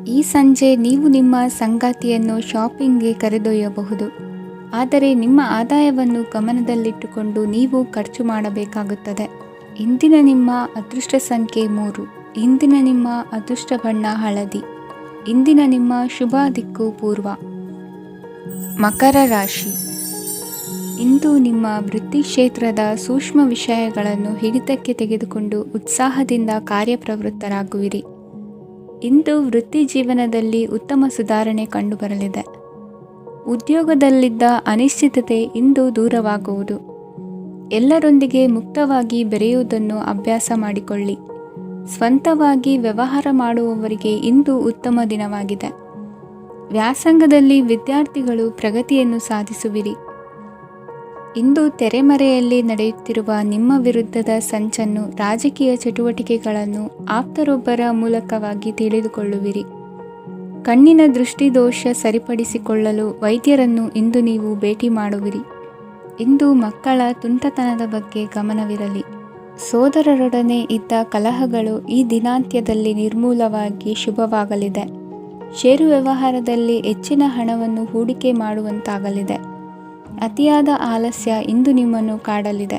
ಈ ಸಂಜೆ ನೀವು ನಿಮ್ಮ ಸಂಗಾತಿಯನ್ನು ಶಾಪಿಂಗ್ಗೆ ಕರೆದೊಯ್ಯಬಹುದು. ಆದರೆ ನಿಮ್ಮ ಆದಾಯವನ್ನು ಗಮನದಲ್ಲಿಟ್ಟುಕೊಂಡು ನೀವು ಖರ್ಚು ಮಾಡಬೇಕಾಗುತ್ತದೆ. ಇಂದಿನ ನಿಮ್ಮ ಅದೃಷ್ಟ ಸಂಖ್ಯೆ 3. ಇಂದಿನ ನಿಮ್ಮ ಅದೃಷ್ಟ ಬಣ್ಣ ಹಳದಿ. ಇಂದಿನ ನಿಮ್ಮ ಶುಭ ದಿಕ್ಕು ಪೂರ್ವ. ಮಕರ ರಾಶಿ. ಇಂದು ನಿಮ್ಮ ವೃತ್ತಿ ಕ್ಷೇತ್ರದ ಸೂಕ್ಷ್ಮ ವಿಷಯಗಳನ್ನು ಹಿಡಿತಕ್ಕೆ ತೆಗೆದುಕೊಂಡು ಉತ್ಸಾಹದಿಂದ ಕಾರ್ಯಪ್ರವೃತ್ತರಾಗುವಿರಿ. ಇಂದು ವೃತ್ತಿ ಜೀವನದಲ್ಲಿ ಉತ್ತಮ ಸುಧಾರಣೆ ಕಂಡುಬರಲಿದೆ. ಉದ್ಯೋಗದಲ್ಲಿದ್ದ ಅನಿಶ್ಚಿತತೆ ಇಂದು ದೂರವಾಗುವುದು. ಎಲ್ಲರೊಂದಿಗೆ ಮುಕ್ತವಾಗಿ ಬೆರೆಯುವುದನ್ನು ಅಭ್ಯಾಸ ಮಾಡಿಕೊಳ್ಳಿ. ಸ್ವಂತವಾಗಿ ವ್ಯವಹಾರ ಮಾಡುವವರಿಗೆ ಇಂದು ಉತ್ತಮ ದಿನವಾಗಿದೆ. ವ್ಯಾಸಂಗದಲ್ಲಿ ವಿದ್ಯಾರ್ಥಿಗಳು ಪ್ರಗತಿಯನ್ನು ಸಾಧಿಸುವಿರಿ. ಇಂದು ತೆರೆಮರೆಯಲ್ಲಿ ನಡೆಯುತ್ತಿರುವ ನಿಮ್ಮ ವಿರುದ್ಧದ ಸಂಚನ್ನು, ರಾಜಕೀಯ ಚಟುವಟಿಕೆಗಳನ್ನು ಆಪ್ತರೊಬ್ಬರ ಮೂಲಕವಾಗಿ ತಿಳಿದುಕೊಳ್ಳುವಿರಿ. ಕಣ್ಣಿನ ದೃಷ್ಟಿದೋಷ ಸರಿಪಡಿಸಿಕೊಳ್ಳಲು ವೈದ್ಯರನ್ನು ಇಂದು ನೀವು ಭೇಟಿ ಮಾಡುವಿರಿ. ಇಂದು ಮಕ್ಕಳ ತುಂಟತನದ ಬಗ್ಗೆ ಗಮನವಿರಲಿ. ಸೋದರರೊಡನೆ ಇದ್ದ ಕಲಹಗಳು ಈ ದಿನಾಂತ್ಯದಲ್ಲಿ ನಿರ್ಮೂಲವಾಗಿ ಶುಭವಾಗಲಿದೆ. ಷೇರು ವ್ಯವಹಾರದಲ್ಲಿ ಹೆಚ್ಚಿನ ಹಣವನ್ನು ಹೂಡಿಕೆ ಮಾಡುವಂತಾಗಲಿದೆ. ಅತಿಯಾದ ಆಲಸ್ಯ ಇಂದು ನಿಮ್ಮನ್ನು ಕಾಡಲಿದೆ.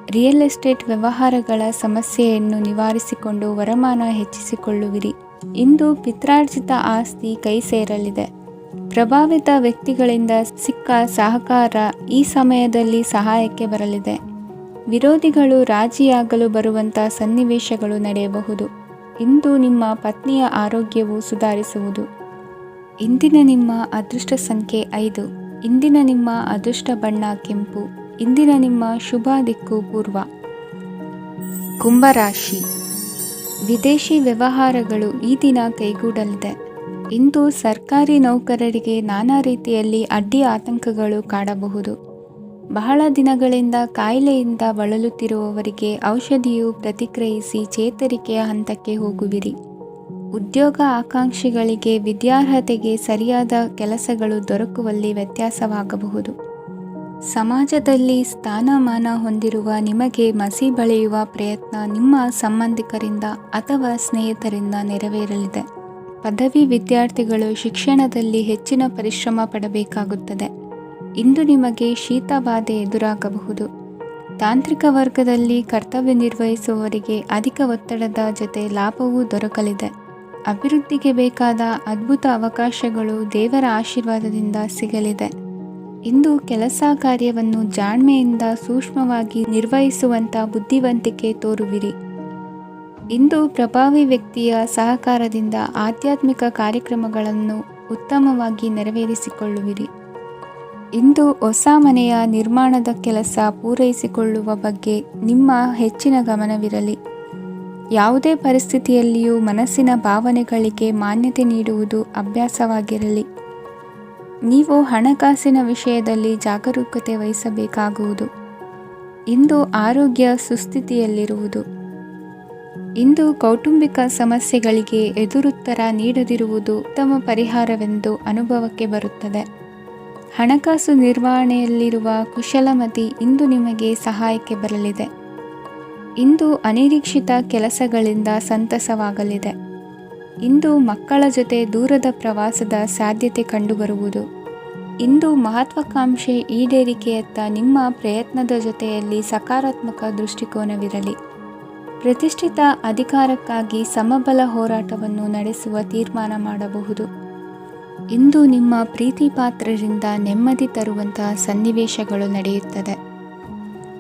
ರಿಯಲ್ ಎಸ್ಟೇಟ್ ವ್ಯವಹಾರಗಳ ಸಮಸ್ಯೆಯನ್ನು ನಿವಾರಿಸಿಕೊಂಡು ವರಮಾನ ಹೆಚ್ಚಿಸಿಕೊಳ್ಳುವಿರಿ. ಇಂದು ಪಿತ್ರಾರ್ಜಿತ ಆಸ್ತಿ ಕೈ ಸೇರಲಿದೆ. ಪ್ರಭಾವಿತ ವ್ಯಕ್ತಿಗಳಿಂದ ಸಿಕ್ಕ ಸಹಕಾರ ಈ ಸಮಯದಲ್ಲಿ ಸಹಾಯಕ್ಕೆ ಬರಲಿದೆ. ವಿರೋಧಿಗಳು ರಾಜಿಯಾಗಲು ಬರುವಂಥ ಸನ್ನಿವೇಶಗಳು ನಡೆಯಬಹುದು. ಇಂದು ನಿಮ್ಮ ಪತ್ನಿಯ ಆರೋಗ್ಯವು ಸುಧಾರಿಸುವುದು. ಇಂದಿನ ನಿಮ್ಮ ಅದೃಷ್ಟ ಸಂಖ್ಯೆ 5. ಇಂದಿನ ನಿಮ್ಮ ಅದೃಷ್ಟ ಬಣ್ಣ ಕೆಂಪು. ಇಂದಿನ ನಿಮ್ಮ ಶುಭ ದಿಕ್ಕು ಪೂರ್ವ. ಕುಂಭರಾಶಿ. ವಿದೇಶಿ ವ್ಯವಹಾರಗಳು ಈ ದಿನ ಕೈಗೂಡಲಿದೆ. ಇಂದು ಸರ್ಕಾರಿ ನೌಕರರಿಗೆ ನಾನಾ ರೀತಿಯಲ್ಲಿ ಅಡ್ಡಿ ಆತಂಕಗಳು ಕಾಡಬಹುದು. ಬಹಳ ದಿನಗಳಿಂದ ಕಾಯಿಲೆಯಿಂದ ಬಳಲುತ್ತಿರುವವರಿಗೆ ಔಷಧಿಯು ಪ್ರತಿಕ್ರಿಯಿಸಿ ಚೇತರಿಕೆಯ ಹಂತಕ್ಕೆ ಹೋಗುವಿರಿ. ಉದ್ಯೋಗ ಆಕಾಂಕ್ಷಿಗಳಿಗೆ ವಿದ್ಯಾರ್ಹತೆಗೆ ಸರಿಯಾದ ಕೆಲಸಗಳು ದೊರಕುವಲ್ಲಿ ವ್ಯತ್ಯಾಸವಾಗಬಹುದು. ಸಮಾಜದಲ್ಲಿ ಸ್ಥಾನಮಾನ ಹೊಂದಿರುವ ನಿಮಗೆ ಮಸಿ ಬಳಿಯುವ ಪ್ರಯತ್ನ ನಿಮ್ಮ ಸಂಬಂಧಿಕರಿಂದ ಅಥವಾ ಸ್ನೇಹಿತರಿಂದ ನೆರವೇರಲಿದೆ. ಪದವಿ ವಿದ್ಯಾರ್ಥಿಗಳು ಶಿಕ್ಷಣದಲ್ಲಿ ಹೆಚ್ಚಿನ ಪರಿಶ್ರಮ ಪಡಬೇಕಾಗುತ್ತದೆ. ಇಂದು ನಿಮಗೆ ಶೀತ ಬಾಧೆ ಎದುರಾಗಬಹುದು. ತಾಂತ್ರಿಕ ವರ್ಗದಲ್ಲಿ ಕರ್ತವ್ಯ ನಿರ್ವಹಿಸುವವರಿಗೆ ಅಧಿಕ ಒತ್ತಡದ ಜೊತೆ ಲಾಭವೂ ದೊರಕಲಿದೆ. ಅಭಿವೃದ್ಧಿಗೆ ಬೇಕಾದ ಅದ್ಭುತ ಅವಕಾಶಗಳು ದೇವರ ಆಶೀರ್ವಾದದಿಂದ ಸಿಗಲಿದೆ. ಇಂದು ಕೆಲಸ ಕಾರ್ಯವನ್ನು ಜಾಣ್ಮೆಯಿಂದ ಸೂಕ್ಷ್ಮವಾಗಿ ನಿರ್ವಹಿಸುವಂಥ ಬುದ್ಧಿವಂತಿಕೆ ತೋರುವಿರಿ. ಇಂದು ಪ್ರಭಾವಿ ವ್ಯಕ್ತಿಯ ಸಹಕಾರದಿಂದ ಆಧ್ಯಾತ್ಮಿಕ ಕಾರ್ಯಕ್ರಮಗಳನ್ನು ಉತ್ತಮವಾಗಿ ನೆರವೇರಿಸಿಕೊಳ್ಳುವಿರಿ. ಇಂದು ಹೊಸ ಮನೆಯ ನಿರ್ಮಾಣದ ಕೆಲಸ ಪೂರೈಸಿಕೊಳ್ಳುವ ಬಗ್ಗೆ ನಿಮ್ಮ ಹೆಚ್ಚಿನ ಗಮನವಿರಲಿ. ಯಾವುದೇ ಪರಿಸ್ಥಿತಿಯಲ್ಲಿಯೂ ಮನಸ್ಸಿನ ಭಾವನೆಗಳಿಗೆ ಮಾನ್ಯತೆ ನೀಡುವುದು ಅಭ್ಯಾಸವಾಗಿರಲಿ. ನೀವು ಹಣಕಾಸಿನ ವಿಷಯದಲ್ಲಿ ಜಾಗರೂಕತೆ ವಹಿಸಬೇಕಾಗುವುದು. ಇಂದು ಆರೋಗ್ಯ ಸುಸ್ಥಿತಿಯಲ್ಲಿರುವುದು. ಇಂದು ಕೌಟುಂಬಿಕ ಸಮಸ್ಯೆಗಳಿಗೆ ಎದುರುತ್ತರ ನೀಡದಿರುವುದು ಉತ್ತಮ ಪರಿಹಾರವೆಂದು ಅನುಭವಕ್ಕೆ ಬರುತ್ತದೆ. ಹಣಕಾಸು ನಿರ್ವಹಣೆಯಲ್ಲಿರುವ ಕುಶಲಮತಿ ಇಂದು ನಿಮಗೆ ಸಹಾಯಕ್ಕೆ ಬರಲಿದೆ. ಇಂದು ಅನಿರೀಕ್ಷಿತ ಕೆಲಸಗಳಿಂದ ಸಂತಸವಾಗಲಿದೆ. ಇಂದು ಮಕ್ಕಳ ಜೊತೆ ದೂರದ ಪ್ರವಾಸದ ಸಾಧ್ಯತೆ ಕಂಡುಬರುವುದು. ಇಂದು ಮಹತ್ವಾಕಾಂಕ್ಷೆ ಈಡೇರಿಕೆಯತ್ತ ನಿಮ್ಮ ಪ್ರಯತ್ನದ ಜೊತೆಯಲ್ಲಿ ಸಕಾರಾತ್ಮಕ ದೃಷ್ಟಿಕೋನವಿರಲಿ. ಪ್ರತಿಷ್ಠಿತ ಅಧಿಕಾರಕ್ಕಾಗಿ ಸಮಬಲ ಹೋರಾಟವನ್ನು ನಡೆಸುವ ತೀರ್ಮಾನ ಮಾಡಬಹುದು. ಇಂದು ನಿಮ್ಮ ಪ್ರೀತಿ ಪಾತ್ರರಿಂದ ನೆಮ್ಮದಿ ತರುವಂತಹ ಸನ್ನಿವೇಶಗಳು ನಡೆಯುತ್ತದೆ.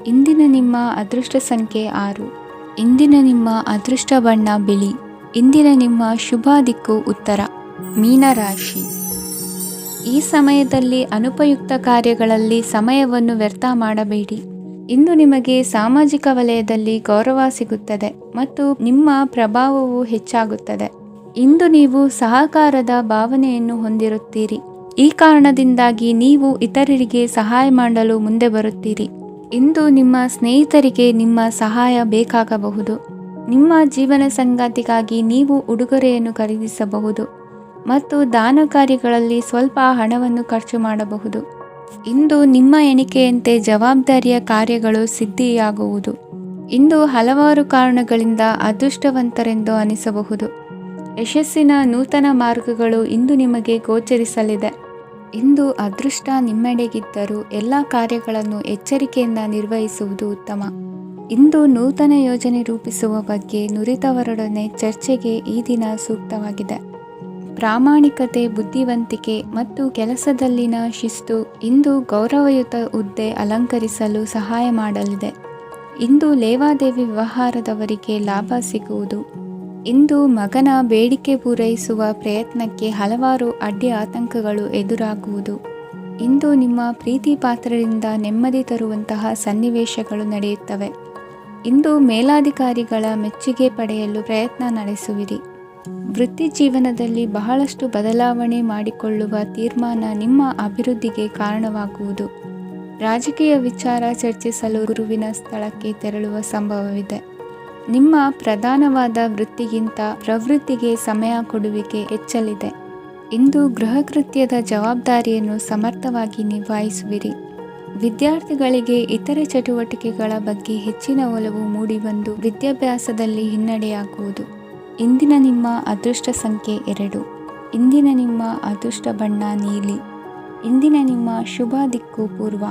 ಇಂದಿನ ನಿಮ್ಮ ಅದೃಷ್ಟ ಸಂಖ್ಯೆ 6. ಇಂದಿನ ನಿಮ್ಮ ಅದೃಷ್ಟ ಬಣ್ಣ ಬಿಳಿ. ಇಂದಿನ ನಿಮ್ಮ ಶುಭ ದಿಕ್ಕು ಉತ್ತರ. ಮೀನರಾಶಿ. ಈ ಸಮಯದಲ್ಲಿ ಅನುಪಯುಕ್ತ ಕಾರ್ಯಗಳಲ್ಲಿ ಸಮಯವನ್ನು ವ್ಯರ್ಥ ಮಾಡಬೇಡಿ. ಇಂದು ನಿಮಗೆ ಸಾಮಾಜಿಕ ವಲಯದಲ್ಲಿ ಗೌರವ ಸಿಗುತ್ತದೆ ಮತ್ತು ನಿಮ್ಮ ಪ್ರಭಾವವು ಹೆಚ್ಚಾಗುತ್ತದೆ. ಇಂದು ನೀವು ಸಹಕಾರದ ಭಾವನೆಯನ್ನು ಹೊಂದಿರುತ್ತೀರಿ. ಈ ಕಾರಣದಿಂದಾಗಿ ನೀವು ಇತರರಿಗೆ ಸಹಾಯ ಮಾಡಲು ಮುಂದೆ ಬರುತ್ತೀರಿ. ಇಂದು ನಿಮ್ಮ ಸ್ನೇಹಿತರಿಗೆ ನಿಮ್ಮ ಸಹಾಯ ಬೇಕಾಗಬಹುದು. ನಿಮ್ಮ ಜೀವನ ಸಂಗಾತಿಗಾಗಿ ನೀವು ಉಡುಗೊರೆಯನ್ನು ಖರೀದಿಸಬಹುದು ಮತ್ತು ದಾನ ಕಾರ್ಯಗಳಲ್ಲಿ ಸ್ವಲ್ಪ ಹಣವನ್ನು ಖರ್ಚು ಮಾಡಬಹುದು. ಇಂದು ನಿಮ್ಮ ಎಣಿಕೆಯಂತೆ ಜವಾಬ್ದಾರಿಯ ಕಾರ್ಯಗಳು ಸಿದ್ಧಿಯಾಗುವುದು. ಇಂದು ಹಲವಾರು ಕಾರಣಗಳಿಂದ ಅದೃಷ್ಟವಂತರೆಂದು ಅನಿಸಬಹುದು. ಯಶಸ್ಸಿನ ನೂತನ ಮಾರ್ಗಗಳು ಇಂದು ನಿಮಗೆ ಗೋಚರಿಸಲಿದೆ. ಇಂದು ಅದೃಷ್ಟ ನಿಮ್ಮೆಡೆಗಿದ್ದರೂ ಎಲ್ಲ ಕಾರ್ಯಗಳನ್ನು ಎಚ್ಚರಿಕೆಯಿಂದ ನಿರ್ವಹಿಸುವುದು ಉತ್ತಮ. ಇಂದು ನೂತನ ಯೋಜನೆ ರೂಪಿಸುವ ಬಗ್ಗೆ ನುರಿತವರೊಡನೆ ಚರ್ಚೆಗೆ ಈ ದಿನ ಸೂಕ್ತವಾಗಿದೆ. ಪ್ರಾಮಾಣಿಕತೆ, ಬುದ್ಧಿವಂತಿಕೆ ಮತ್ತು ಕೆಲಸದಲ್ಲಿನ ಶಿಸ್ತು ಇಂದು ಗೌರವಯುತ ಹುದ್ದೆ ಅಲಂಕರಿಸಲು ಸಹಾಯ ಮಾಡಲಿದೆ. ಇಂದು ಲೇವಾದೇವಿ ವ್ಯವಹಾರದವರಿಗೆ ಲಾಭ ಸಿಗುವುದು. ಇಂದು ಮಗನ ಬೇಡಿಕೆ ಪೂರೈಸುವ ಪ್ರಯತ್ನಕ್ಕೆ ಹಲವಾರು ಅಡ್ಡಿ ಆತಂಕಗಳು ಎದುರಾಗುವುದು. ಇಂದು ನಿಮ್ಮ ಪ್ರೀತಿ ಪಾತ್ರರಿಂದ ನೆಮ್ಮದಿ ತರುವಂತಹ ಸನ್ನಿವೇಶಗಳು ನಡೆಯುತ್ತವೆ. ಇಂದು ಮೇಲಾಧಿಕಾರಿಗಳ ಮೆಚ್ಚುಗೆ ಪಡೆಯಲು ಪ್ರಯತ್ನ ನಡೆಸುವಿರಿ. ವೃತ್ತಿ ಜೀವನದಲ್ಲಿ ಬಹಳಷ್ಟು ಬದಲಾವಣೆ ಮಾಡಿಕೊಳ್ಳುವ ತೀರ್ಮಾನ ನಿಮ್ಮ ಅಭಿವೃದ್ಧಿಗೆ ಕಾರಣವಾಗುವುದು. ರಾಜಕೀಯ ವಿಚಾರ ಚರ್ಚಿಸಲು ಗುರುವಿನ ಸ್ಥಳಕ್ಕೆ ತೆರಳುವ ಸಂಭವವಿದೆ. ನಿಮ್ಮ ಪ್ರಧಾನವಾದ ವೃತ್ತಿಗಿಂತ ಪ್ರವೃತ್ತಿಗೆ ಸಮಯ ಕೊಡುವಿಕೆ ಹೆಚ್ಚಲಿದೆ. ಇಂದು ಗೃಹ ಕೃತ್ಯದ ಜವಾಬ್ದಾರಿಯನ್ನು ಸಮರ್ಥವಾಗಿ ನಿಭಾಯಿಸುವಿರಿ. ವಿದ್ಯಾರ್ಥಿಗಳಿಗೆ ಇತರೆ ಚಟುವಟಿಕೆಗಳ ಬಗ್ಗೆ ಹೆಚ್ಚಿನ ಒಲವು ಮೂಡಿಬಂದು ವಿದ್ಯಾಭ್ಯಾಸದಲ್ಲಿ ಹಿನ್ನಡೆಯಾಗುವುದು. ಇಂದಿನ ನಿಮ್ಮ ಅದೃಷ್ಟ ಸಂಖ್ಯೆ 2. ಇಂದಿನ ನಿಮ್ಮ ಅದೃಷ್ಟ ಬಣ್ಣ ನೀಲಿ. ಇಂದಿನ ನಿಮ್ಮ ಶುಭ ದಿಕ್ಕು ಪೂರ್ವ.